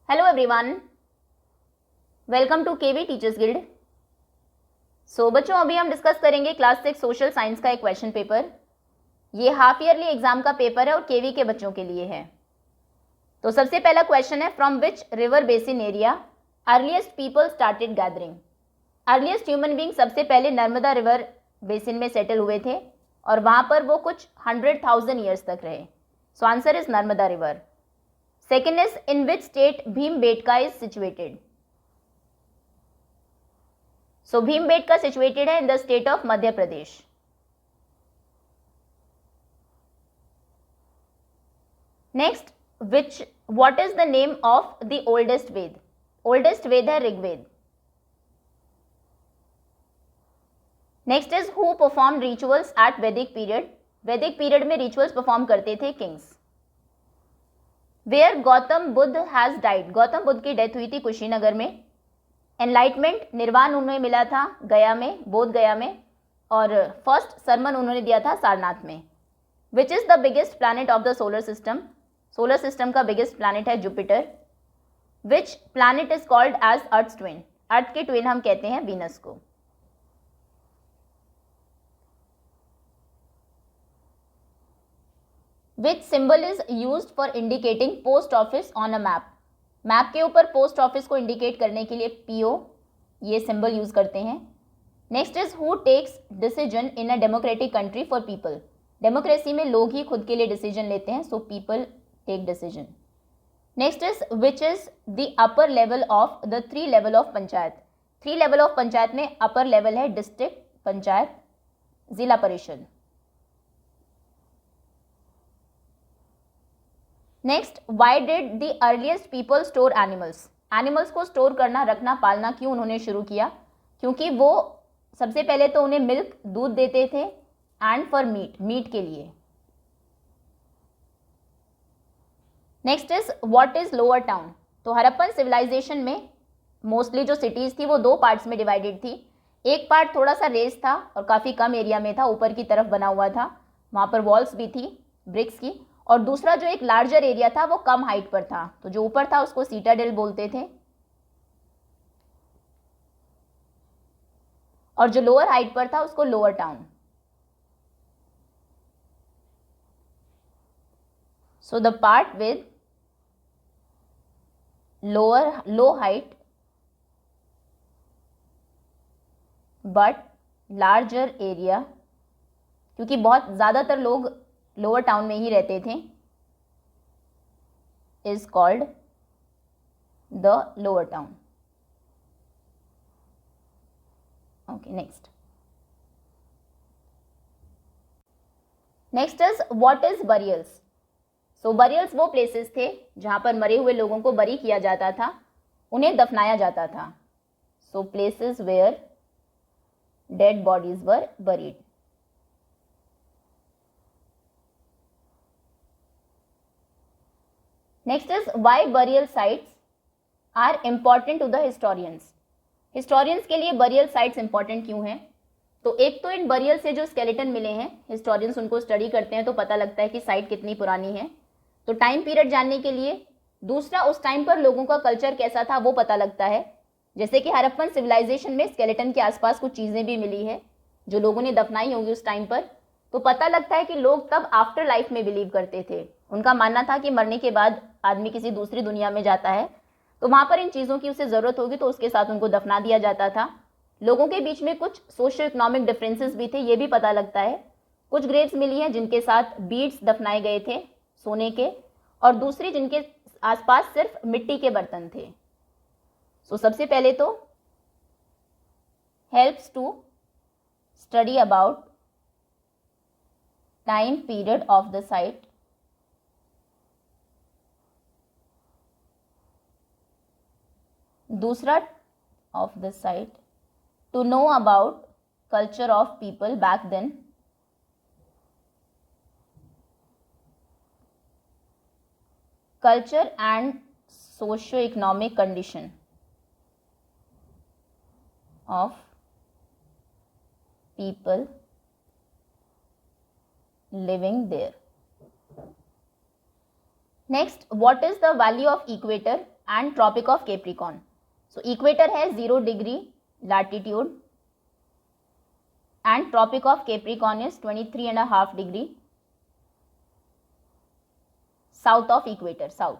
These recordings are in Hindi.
Hello everyone, welcome to KV teachers guild. बच्चों, अभी हम डिस्कस करेंगे क्लास 6 सोशल साइंस का एक क्वेश्चन पेपर। ये हाफ ईयरली एग्जाम का पेपर है और केवी के बच्चों के लिए है। तो सबसे पहला क्वेश्चन है, from which river basin area earliest people started gathering. Earliest human being सबसे पहले नर्मदा रिवर बेसिन में सेटल हुए थे और वहां पर वो कुछ 100,000 ईयर्स तक रहे। So answer is Narmada river. Second is, in which state Bhimbetka is situated. So Bhimbetka situated है in the state of Madhya Pradesh. Next, what is the name of the oldest Veda. Oldest Veda है Rigveda. Next is, who perform rituals at Vedic period. Vedic period में रिचुअल्स परफॉर्म करते थे kings. Where Gautam Buddha has died. Gautam Buddha की डेथ हुई थी कुशीनगर में। एनलाइटमेंट निर्वाण उन्हें मिला था गया में, बोध गया में, और फर्स्ट सरमन उन्होंने दिया था सारनाथ में। Which is the biggest planet of the solar system. Solar system का बिगेस्ट प्लैनेट है Jupiter. Which planet is called as earth twin. Earth के ट्विन हम कहते हैं वीनस को। Which symbol is used for indicating post office on a map. Map के ऊपर पोस्ट ऑफिस को इंडिकेट करने के लिए पीओ ये सिंबल यूज करते हैं। Next is, who takes decision in a democratic country for people. Democracy में लोग ही खुद के लिए डिसीजन लेते हैं, so people take decision. Next is, which is the upper level of the 3 level of panchayat. 3 level of panchayat में अपर लेवल है district panchayat, Zila Parishad. Next, why did the earliest people store animals. Animals को स्टोर करना, रखना, पालना क्यों उन्होंने शुरू किया? क्योंकि वो सबसे पहले तो उन्हें मिल्क, दूध देते थे, एंड फॉर मीट, मीट के लिए। Next is, what is lower town. तो हड़प्पन सिविलाइजेशन में मोस्टली जो सिटीज थी वो 2 पार्ट्स में डिवाइडेड थी। एक पार्ट थोड़ा सा रेस था और काफी कम एरिया में था, ऊपर की तरफ बना हुआ था, वहां पर वॉल्स भी थी ब्रिक्स की। और दूसरा जो एक लार्जर एरिया था वो कम हाइट पर था, तो जो ऊपर था उसको सीटाडेल बोलते थे, और जो लोअर हाइट पर था उसको lower town. So the part with low height but larger area, क्योंकि बहुत ज्यादातर लोग लोअर टाउन में ही रहते थे, is called the lower town. Okay, next is, what is burials. So burials वो प्लेसेस थे जहां पर मरे हुए लोगों को बरी किया जाता था, उन्हें दफनाया जाता था। So places where dead bodies were buried. Next is, why burial sites are important to the historians. Historians के लिए बरियल साइट्स इंपॉर्टेंट क्यों हैं? तो एक तो इन बरियल से जो स्केलेटन मिले हैं, हिस्टोरियंस उनको स्टडी करते हैं तो पता लगता है कि साइट कितनी पुरानी है, तो टाइम पीरियड जानने के लिए। दूसरा, उस टाइम पर लोगों का कल्चर कैसा था वो पता लगता है। जैसे कि हड़प्पन सिविलाइजेशन में स्केलेटन के आसपास कुछ चीजें भी मिली है जो लोगों ने दफनाई होंगी उस टाइम पर, तो पता लगता है कि लोग तब आफ्टर लाइफ में बिलीव करते थे। उनका मानना था कि मरने के बाद आदमी किसी दूसरी दुनिया में जाता है, तो वहां पर इन चीजों की उसे जरूरत होगी, तो उसके साथ उनको दफना दिया जाता था। लोगों के बीच में कुछ सोशो इकोनॉमिक डिफरेंसेस भी थे, ये भी पता लगता है। कुछ ग्रेव्स मिली हैं जिनके साथ बीड्स दफनाए गए थे सोने के, और दूसरी जिनके आसपास सिर्फ मिट्टी के बर्तन थे। सो सबसे पहले तो helps to study about time period of the site. दूसरा, of the site, to know about culture of people back then. Culture and socio economic condition of people living there. Next, what is the value of equator and tropic of Capricorn? So equator है 0 degree latitude and tropic of Capricorn is 23.5 degree south of equator, south.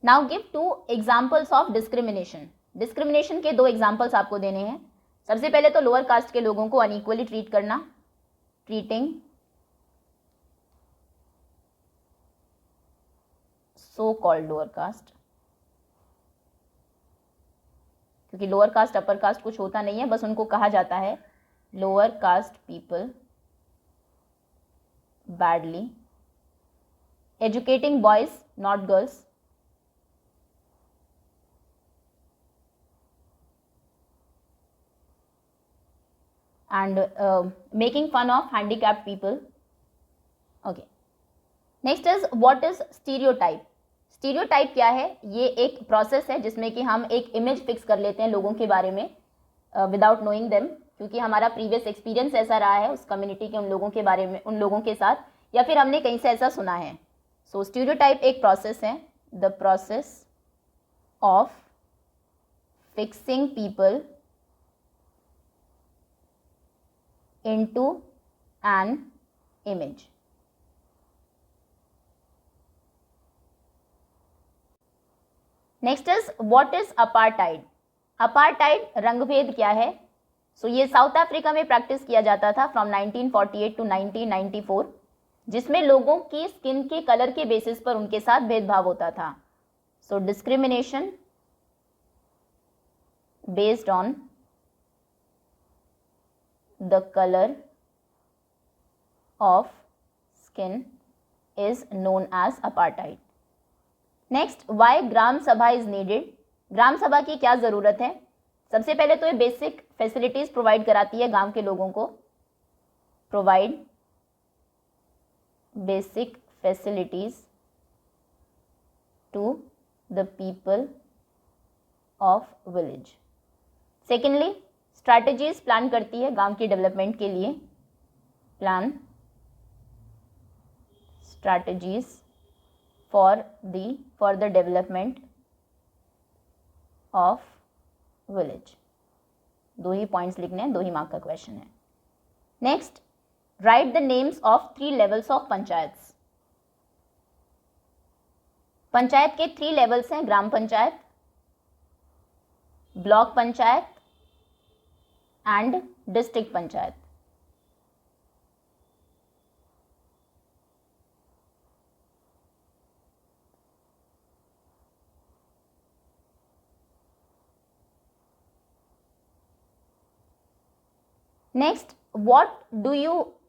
Now give 2 examples of discrimination. Discrimination के 2 एग्जाम्पल्स आपको देने हैं. सबसे पहले तो लोअर कास्ट के लोगों को अनइक्वली ट्रीट करना, treating so called lower caste, क्योंकि लोअर कास्ट अपर कास्ट कुछ होता नहीं है, बस उनको कहा जाता है lower caste people badly, educating boys not girls, and making fun of handicapped people. Okay. Next is what is stereotype? Stereotype क्या है? ये एक प्रोसेस है जिसमें कि हम एक इमेज फिक्स कर लेते हैं लोगों के बारे में विदाउट नोइंग देम, क्योंकि हमारा प्रीवियस एक्सपीरियंस ऐसा रहा है उस कम्युनिटी के उन लोगों के बारे में, उन लोगों के साथ, या फिर हमने कहीं से ऐसा सुना है. सो स्टीरियोटाइप एक प्रोसेस है, the process of fixing people into an image. Next is what is apartheid? Apartheid रंगभेद क्या है? सो ये साउथ अफ्रीका में प्रैक्टिस किया जाता था फ्रॉम 1948 टू 1994, जिसमें लोगों की स्किन के कलर के बेसिस पर उनके साथ भेदभाव होता था. So discrimination based on the color of skin is known as apartheid. Next, why ग्राम सभा is needed? ग्राम सभा की क्या ज़रूरत है? सबसे पहले तो ये बेसिक फैसिलिटीज़ प्रोवाइड कराती है गांव के लोगों को. Provide basic facilities to the people of village. Secondly, strategies plan करती है गांव की डेवलपमेंट के लिए. Plan strategies for the development of village. 2 ही पॉइंट्स लिखने हैं, 2 ही मार्क का क्वेश्चन है. Next, write the names of 3 levels of panchayats. Panchayat के 3 लेवल्स हैं, gram panchayat, block panchayat and district panchayat. Next,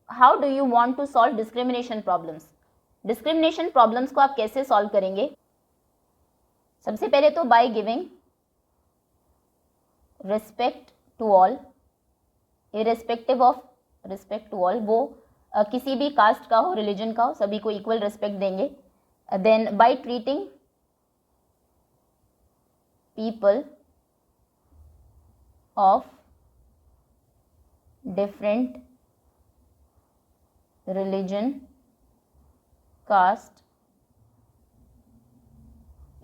how do you want to solve discrimination problems? Discrimination problems को आप कैसे सॉल्व करेंगे? सबसे पहले तो by giving respect to all, irrespective of respect to all, वो किसी भी कास्ट का हो, रिलीजन का हो, सभी को इक्वल रिस्पेक्ट देंगे. Then by treating people of different religion, caste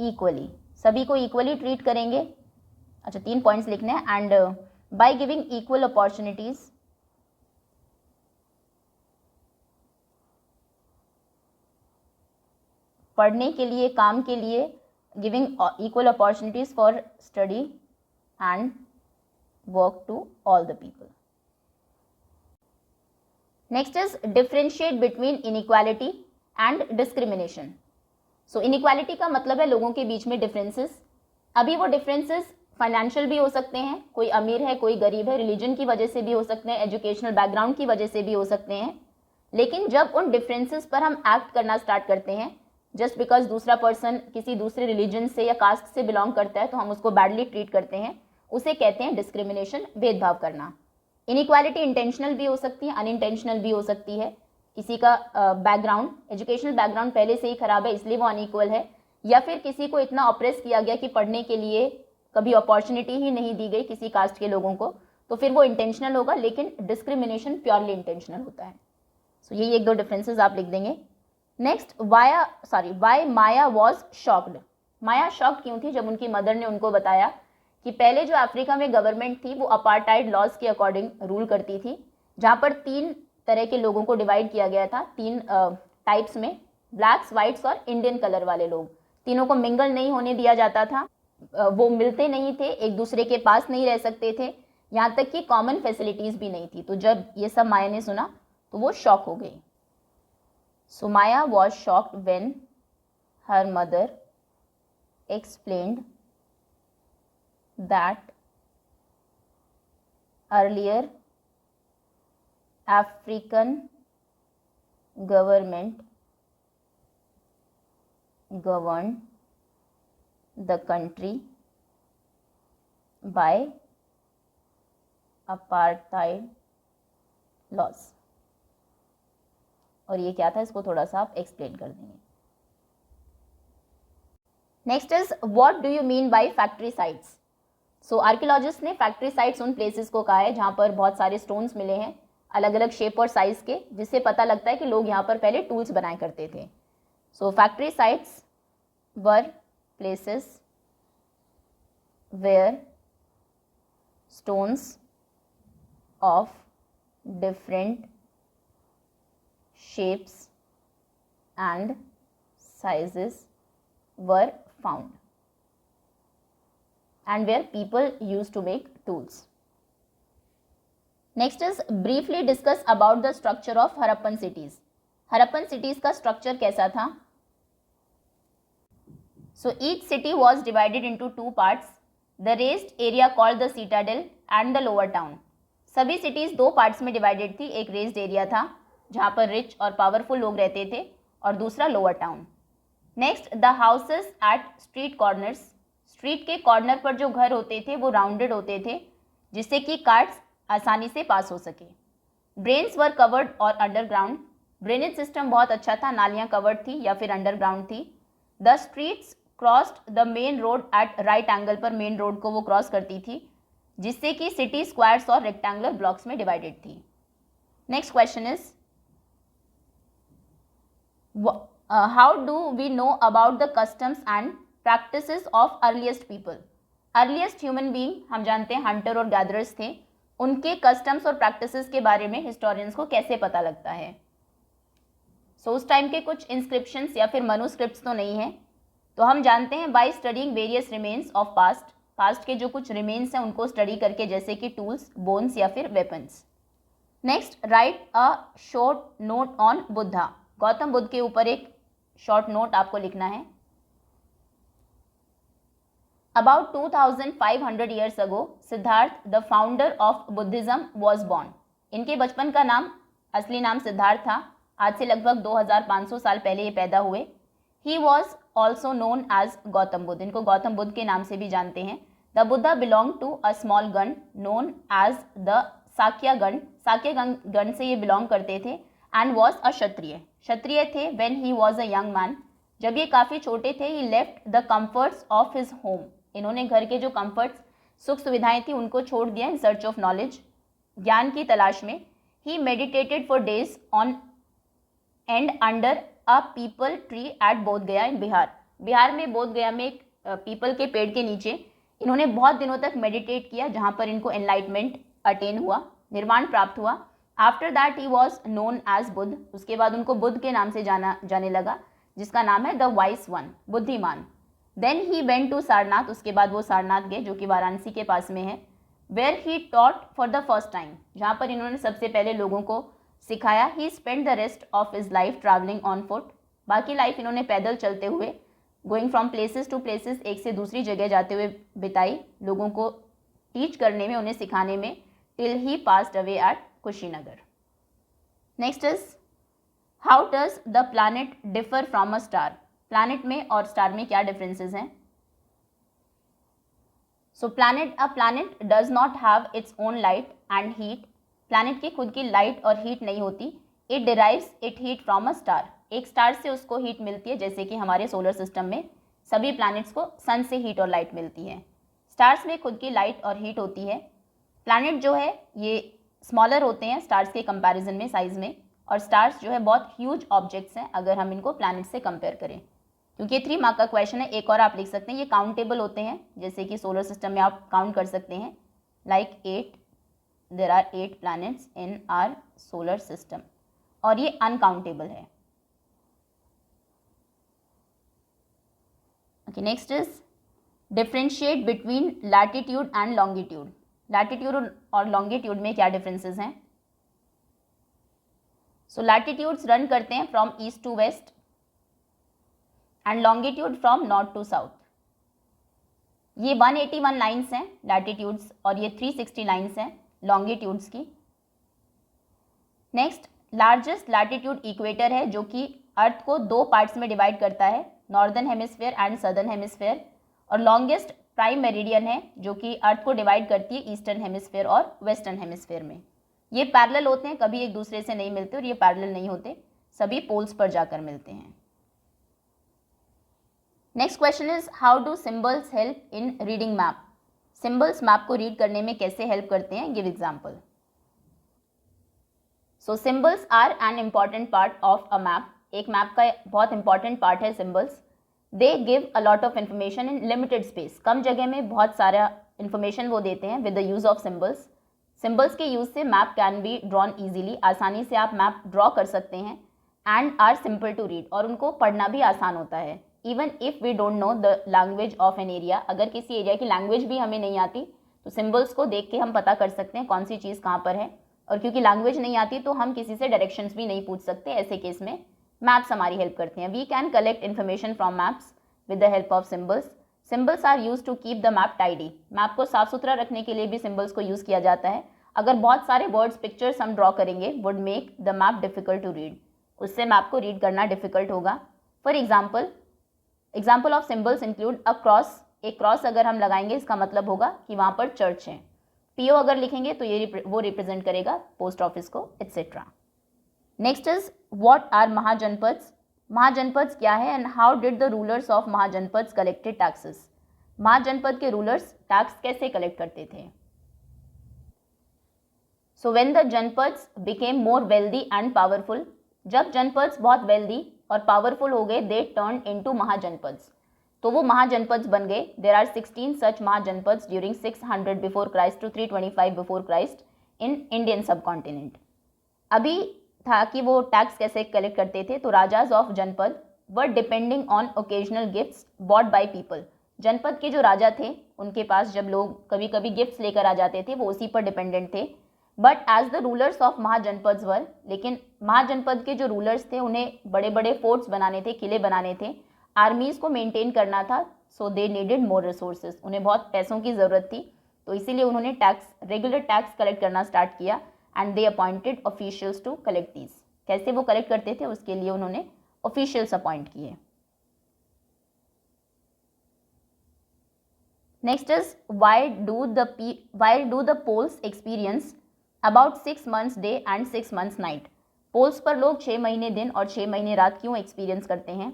equally, सभी को इक्वली ट्रीट करेंगे. अच्छा, 3 पॉइंट्स लिखने हैं. And by giving equal opportunities, पढ़ने के लिए, काम के लिए, giving equal opportunities for study and work to all the people. Next is differentiate between inequality and discrimination. So inequality का मतलब है लोगों के बीच में डिफरेंसेस. अभी वो डिफरेंसेस फाइनेंशियल भी हो सकते हैं, कोई अमीर है कोई गरीब है, रिलीजन की वजह से भी हो सकते हैं, एजुकेशनल बैकग्राउंड की वजह से भी हो सकते हैं. लेकिन जब उन डिफरेंसेस पर हम एक्ट करना स्टार्ट करते हैं, जस्ट बिकॉज दूसरा पर्सन किसी दूसरे रिलीजन से या कास्ट से बिलोंग करता है तो हम उसको बैडली ट्रीट करते हैं, उसे कहते हैं डिस्क्रिमिनेशन, भेदभाव करना. इनइक्वालिटी इंटेंशनल भी हो सकती है, अनइंटेंशनल भी हो सकती है. किसी का बैकग्राउंड, एजुकेशनल बैकग्राउंड पहले से ही खराब है इसलिए वो अनइक्वल है, या फिर किसी को इतना ऑप्रेस किया गया कि पढ़ने के लिए कभी अपॉर्चुनिटी ही नहीं दी गई किसी कास्ट के लोगों को, तो फिर वो इंटेंशनल होगा. लेकिन डिस्क्रिमिनेशन प्योरली इंटेंशनल होता है. सो यही 1-2 डिफरेंसेस आप लिख देंगे. Next, why Maya was shocked. Maya shocked क्यों थी? जब उनकी मदर ने उनको बताया कि पहले जो अफ्रीका में गवर्नमेंट थी वो अपार्टाइड लॉज के अकॉर्डिंग रूल करती थी, जहाँ पर 3 तरह के लोगों को डिवाइड किया गया था, 3 टाइप्स में, ब्लैक्स, वाइट्स और इंडियन कलर वाले लोग। तीनों को मिंगल नहीं होने दिया जाता था, वो मिलते नहीं थे, एक दूसरे के पास नहीं रह सकते थे, यहाँ तक कि कॉमन फैसिलिटीज भी नहीं थी। तो जब ये सब माया ने सुना तो वो शॉक हो गई। So Maya was shocked when her mother explained that earlier African government governed the country by apartheid laws। और ये क्या था, इसको थोड़ा सा आप एक्सप्लेन कर देंगे। Next is what do you mean by factory sites. So archaeologist ने फैक्ट्री साइट्स उन प्लेसेस को कहा है जहाँ पर बहुत सारे स्टोन्स मिले हैं अलग अलग शेप और साइज के, जिससे पता लगता है कि लोग यहाँ पर पहले टूल्स बनाया करते थे। So factory sites were places where stones of different shapes and sizes were found and where people used to make tools. Next is briefly discuss about the structure of Harappan cities. Harappan cities का structure कैसा था? So each city was divided into 2 parts, the raised area called the citadel and the lower town. सभी cities 2 parts में divided थी, एक raised area था जहाँ पर रिच और पावरफुल लोग रहते थे और दूसरा lower town. Next, the houses at street corners. Street के कॉर्नर पर जो घर होते थे वो राउंडेड होते थे जिससे कि कार्ट्स आसानी से पास हो सके। ड्रेन्स वर कवर्ड और अंडरग्राउंड। ड्रेनेज सिस्टम बहुत अच्छा था, नालियाँ कवर्ड थी या फिर अंडरग्राउंड थी। The streets crossed the main road at right angle पर मेन रोड को वो क्रॉस करती थी जिससे कि सिटी स्क्वायर्स और रेक्टेंगुलर ब्लॉक्स में डिवाइडेड थी। Next question is how do we know about the customs and practices of earliest people? earliest human being हम जानते हैं हंटर और गैदरर्स थे, उनके कस्टम्स और प्रैक्टिसेस के बारे में हिस्टोरियंस को कैसे पता लगता है? सो उस टाइम के कुछ इंस्क्रिप्शंस या फिर मनुस्क्रिप्ट्स तो नहीं है, तो हम जानते हैं by studying various remains of past के जो कुछ रिमेन्स हैं उनको स्टडी करके, जैसे कि टूल्स, बोन्स या फिर weapons. Next, right a short note on Buddha. Gautam Buddha के ऊपर एक शॉर्ट नोट आपको लिखना है। About 2500 years ago Siddharth the founder of Buddhism was born. इनके बचपन का नाम, असली नाम सिद्धार्थ था। आज से लगभग 2500 साल पहले ये पैदा हुए। He was also known as Gautam Buddha. इनको गौतम बुद्ध के नाम से भी जानते हैं। The Buddha belong to a small gana known as the Sakya gana. Sakya गण से ये बिलोंग करते थे। एंड वॉज अ क्षत्रिय थे। When he was a young man, जब ये काफ़ी छोटे थे, he left the comforts of his home. इन्होंने घर के जो कम्फर्ट्स, सुख सुविधाएं थी, उनको छोड़ दिया इन सर्च ऑफ नॉलेज, ज्ञान की तलाश में। He meditated for days on end under a peepal tree at Bodh Gaya इन बिहार। बिहार में बोध गया में एक पीपल के पेड़ के नीचे इन्होंने बहुत दिनों तक मेडिटेट किया, जहाँ पर इनको एनलाइटमेंट अटेन हुआ, निर्वाण प्राप्त हुआ। After that he was known as Buddha. उसके बाद उनको बुद्ध के नाम से जाने लगा, जिसका नाम है द वाइस वन, बुद्धिमान। Then he went to Sarnath. उसके बाद वो सारनाथ गए जो कि वाराणसी के पास में है। Where he taught for the first time, जहाँ पर इन्होंने सबसे पहले लोगों को सिखाया। He spend the rest of his life travelling on foot. बाकी लाइफ इन्होंने पैदल चलते हुए, going from places to places, एक से दूसरी जगह जाते हुए बिताई, लोगों को टीच करने में, उन्हें सिखाने में, till he passed away at Kushinagar. Next is how does the planet differ from a star. Planet में और स्टार में क्या डिफरेंसेस हैं? So a planet does not have its own light and heat. Planet की खुद की लाइट और हीट नहीं होती। It derives it heat from a star. एक स्टार से उसको हीट मिलती है, जैसे कि हमारे सोलर सिस्टम में सभी प्लैनेट्स को सन से हीट और लाइट मिलती है। स्टार्स में खुद की लाइट और हीट होती है। प्लैनेट जो है ये स्मॉलर होते हैं स्टार्स के कंपैरिजन में साइज में, और स्टार्स जो है बहुत ह्यूज ऑब्जेक्ट्स हैं अगर हम इनको प्लैनेट से कंपेयर करें। क्योंकि ये 3 मार्क का क्वेश्चन है, एक और आप लिख सकते हैं, ये काउंटेबल होते हैं, जैसे कि सोलर सिस्टम में आप काउंट कर सकते हैं, like 8, there are 8 planets in our solar system, और ये अनकाउंटेबल है। Okay, next is differentiate between latitude and longitude. Latitude और लॉन्गिट्यूड में क्या डिफरेंसेस हैं? सो लैटिट्यूड्स रन करते हैं from east to west and longitude from north to south. ये 181 लाइन्स हैं लैटिट्यूड्स और ये 360 लाइन्स हैं लॉन्गिट्यूड्स की। नेक्स्ट, लार्जेस्ट लैटिट्यूड इक्वेटर है जो कि अर्थ को 2 पार्ट्स में डिवाइड करता है, northern hemisphere and southern hemisphere, और लॉन्गेस्ट प्राइम मेरिडियन है जो कि अर्थ को डिवाइड करती है ईस्टर्न हेमिस्फीयर और वेस्टर्न हेमिस्फीयर में। ये पैरेलल होते हैं, कभी एक दूसरे से नहीं मिलते और ये पैरेलल नहीं होते, सभी पोल्स पर जाकर मिलते हैं। Next question is how do symbols help in reading map. Symbols map को रीड करने में कैसे हेल्प करते हैं, give example. So symbols are an important part of a map. एक मैप का बहुत इंपॉर्टेंट पार्ट है symbols. They give a lot of information in limited space. कम जगह में बहुत सारा इन्फॉर्मेशन वो देते हैं with the use of symbols. Symbols के यूज से map can be drawn easily, आसानी से आप मैप ड्रॉ कर सकते हैं, and are simple to read, और उनको पढ़ना भी आसान होता है। Even if we don't know the language of an area, अगर किसी एरिया की लैंग्वेज भी हमें नहीं आती तो सिंबल्स को देख के हम पता कर सकते हैं कौन सी चीज़ कहाँ पर है। और क्योंकि लैंग्वेज नहीं आती तो हम किसी से डायरेक्शंस भी नहीं पूछ सकते, ऐसे केस में मैप्स हमारी हेल्प करते हैं। We can collect information from maps with the help of symbols. Symbols are use to keep the map tidy. Map को साफ सुथरा रखने के लिए भी सिंबल्स को यूज़ किया जाता है। अगर बहुत सारे वर्ड्स, पिक्चर्स हम ड्रॉ करेंगे would make the map difficult to read, उससे मैप को रीड करना डिफिकल्ट होगा। For example of symbols include a cross. एक क्रॉस अगर हम लगाएंगे इसका मतलब होगा कि वहाँ पर चर्च है। पीओ अगर लिखेंगे तो ये वो रिप्रेजेंट करेगा पोस्ट ऑफिस को, etcetera. Next is what are mahajanapadas. Mahajanapadas क्या है and how did the rulers of mahajanapadas collected taxes. Mahajanapada के रूलर्स टैक्स कैसे कलेक्ट करते थे? So when the janapadas became more wealthy and powerful, जब जनपद्स बहुत वेल्दी और पावरफुल हो गए, दे टर्न इनटू महाजनपद्स, तो वो महाजनपद्स बन गए। There are 16 such Mahajanapadas during 600 before Christ to 325 before Christ in Indian subcontinent. अभी था कि वो टैक्स कैसे कलेक्ट करते थे, तो rajas of janapada were depending on occasional gifts bought by people. Janapada के जो राजा थे उनके पास जब लोग कभी कभी गिफ्ट्स लेकर आ जाते थे, वो उसी पर डिपेंडेंट थे। But as the rulers of mahajanapadas were, लेकिन महाजनपद के जो रूलर्स थे उन्हें बड़े बड़े फोर्ट्स बनाने थे, किले बनाने थे, आर्मीज को मेंटेन करना था, सो दे नीडेड मोर रिसोर्सेज। उन्हें बहुत पैसों की ज़रूरत थी, तो इसीलिए उन्होंने रेगुलर टैक्स कलेक्ट करना स्टार्ट किया and they appointed officials to collect these. कैसे वो कलेक्ट करते थे उसके लिए उन्होंने ऑफिशियल्स अपॉइंट किए। Next is why do the poles experience about 6 months day and 6 months night. Poles पर लोग 6 महीने दिन और 6 महीने रात क्यों एक्सपीरियंस करते हैं?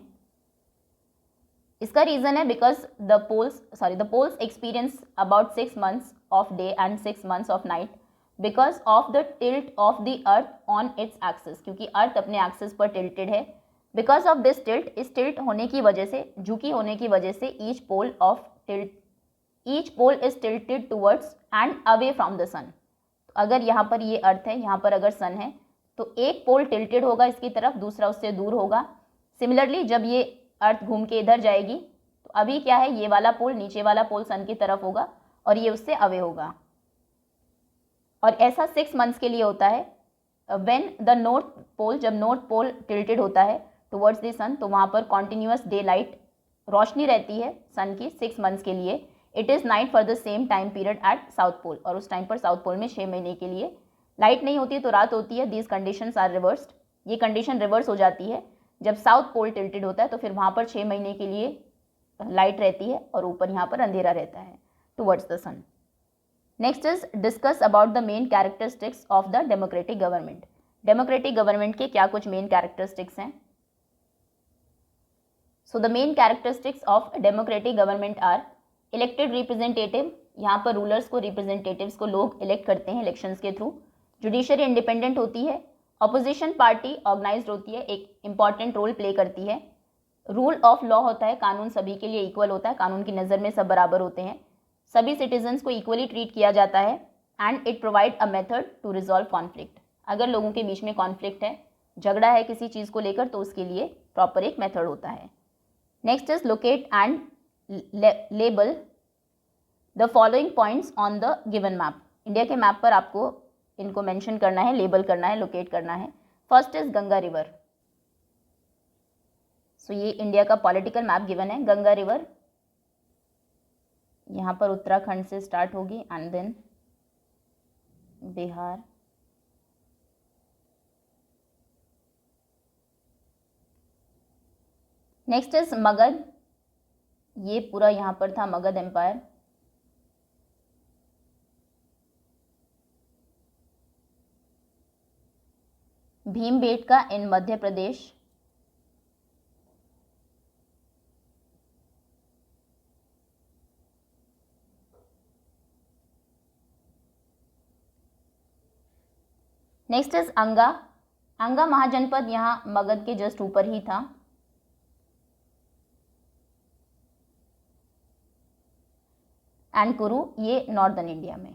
इसका रीजन है because the poles experience about 6 months of day and 6 months of night because of the tilt of the earth on its axis, क्योंकि अर्थ अपने एक्सिस पर टिल्टेड है। बिकॉज ऑफ दिस टिल्ट, इस टिल्ट होने की वजह से, झुकी होने की वजह से, each pole is tilted towards and away from the sun. अगर यहाँ पर ये अर्थ है, यहाँ पर अगर सन है, तो एक पोल टिल्टेड होगा इसकी तरफ, दूसरा उससे दूर होगा। सिमिलरली जब ये अर्थ घूम के इधर जाएगी तो अभी क्या है, ये वाला पोल, नीचे वाला पोल सन की तरफ होगा और ये उससे अवे होगा। और ऐसा 6 months के लिए होता है। व्हेन द नॉर्थ पोल, जब नॉर्थ पोल टिल्टेड होता है टुवर्ड्स द सन, तो वहाँ पर कॉन्टिन्यूअस डे लाइट, रोशनी रहती है सन की 6 months के लिए। It is night for the same time period at south pole, और उस टाइम पर साउथ पोल में 6 महीने के लिए लाइट नहीं होती तो रात होती है। दीज कंडीशंस आर रिवर्स्ड, ये कंडीशन रिवर्स हो जाती है जब साउथ पोल टिल्टेड होता है, तो फिर वहाँ पर 6 महीने के लिए लाइट रहती है और ऊपर यहाँ पर अंधेरा रहता है towards the sun. Next is discuss about the main characteristics of the democratic government. Democratic government के क्या कुछ मेन कैरेक्टरिस्टिक्स हैं? So the main characteristics of democratic government are elected representative, यहाँ पर रूलर्स को, रिप्रेजेंटेटिव्स को लोग इलेक्ट करते हैं इलेक्शंस के थ्रू। जुडिशरी इंडिपेंडेंट होती है ऑपोजिशन पार्टी ऑर्गेनाइज्ड होती है, एक इंपॉर्टेंट रोल प्ले करती है। रूल ऑफ लॉ होता है, कानून सभी के लिए इक्वल होता है, कानून की नज़र में सब बराबर होते हैं, सभी सिटीजन्स को इक्वली ट्रीट किया जाता है। And it provide a method to resolve conflict. अगर लोगों के बीच में कॉन्फ्लिक्ट है, झगड़ा है किसी चीज़ को लेकर, तो उसके लिए प्रॉपर एक मेथड होता है। Next is locate and label the following points on the given map. India के मैप पर आपको इनको मेंशन करना है, लेबल करना है, लोकेट करना है। First is Ganga river. So ये इंडिया का पॉलिटिकल मैप गिवन है। गंगा रिवर यहाँ पर उत्तराखंड से स्टार्ट होगी and then Bihar, next is Magadh. ये पूरा यहाँ पर था Magadh empire. Bhimbetka in Madhya Pradesh. Next is Anga. Anga महाजनपद यहाँ मगध के जस्ट ऊपर ही था। एंड कुरु, ये नॉर्दर्न इंडिया में।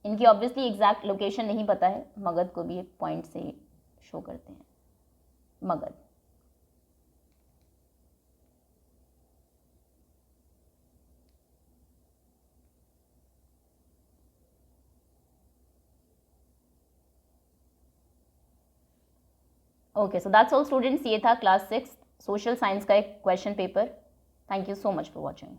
इनकी ऑब्वियसली एग्जैक्ट लोकेशन नहीं पता है, मगध को भी एक पॉइंट से शो करते हैं, Magadh. Okay, so that's all students. ये था क्लास 6 सोशल साइंस का एक question paper. Thank you so much for watching.